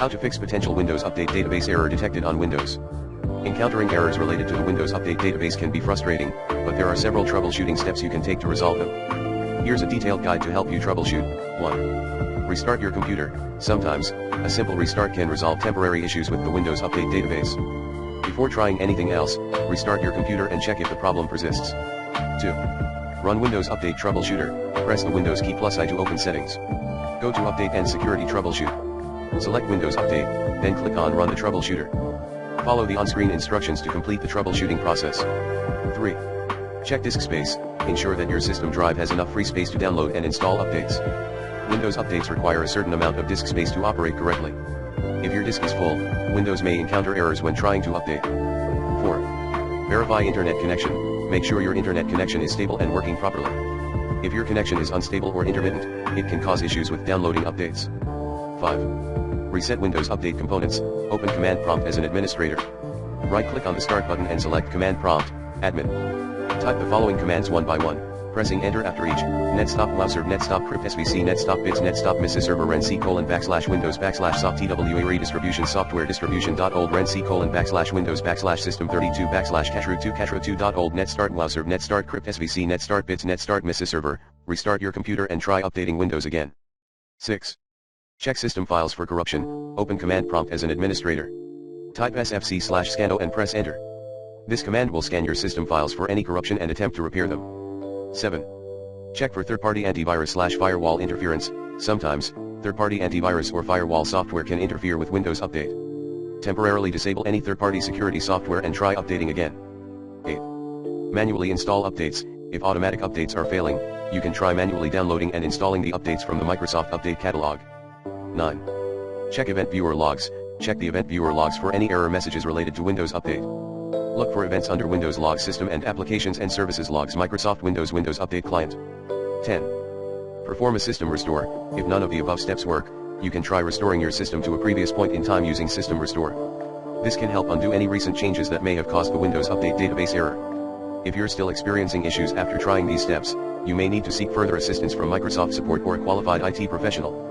How to fix potential Windows Update database error detected on Windows. Encountering errors related to the Windows Update database can be frustrating, but there are several troubleshooting steps you can take to resolve them. Here's a detailed guide to help you troubleshoot. 1. Restart your computer. Sometimes, a simple restart can resolve temporary issues with the Windows Update database. Before trying anything else, restart your computer and check if the problem persists. 2. Run Windows Update Troubleshooter. Press the Windows key +I to open settings. Go to Update and Security Troubleshoot. Select Windows Update, then click on Run the Troubleshooter. Follow the on-screen instructions to complete the troubleshooting process. 3. Check disk space. Ensure that your system drive has enough free space to download and install updates. Windows updates require a certain amount of disk space to operate correctly. If your disk is full, Windows may encounter errors when trying to update. 4. Verify internet connection. Make sure your internet connection is stable and working properly. If your connection is unstable or intermittent, it can cause issues with downloading updates. 5. Reset Windows Update components. Open Command Prompt as an administrator. Right-click on the Start button and select Command Prompt, Admin. Type the following commands one by one, pressing Enter after each. netstop wowserv netstop crypt svc netstop bits netstop misys server /windows /soft twa redistribution software distribution.old /windows system 32 /cachroot2 netstart wowserv netstart crypt svc netstart bits netstart misys server. Restart your computer and try updating Windows again. 6. Check system files for corruption. Open Command Prompt as an administrator. Type sfc/scano and press Enter. This command will scan your system files for any corruption and attempt to repair them. 7. Check for third-party antivirus/firewall interference. Sometimes, third-party antivirus or firewall software can interfere with Windows Update. Temporarily disable any third-party security software and try updating again. 8. Manually install updates. If automatic updates are failing, you can try manually downloading and installing the updates from the Microsoft Update catalog. 9. Check event viewer logs. Check the event viewer logs for any error messages related to Windows Update. Look for events under Windows Log System and Applications and Services Logs Microsoft Windows Update Client. 10. Perform a system restore. If none of the above steps work, you can try restoring your system to a previous point in time using System Restore. This can help undo any recent changes that may have caused the Windows Update database error. If you're still experiencing issues after trying these steps, you may need to seek further assistance from Microsoft support or a qualified IT professional.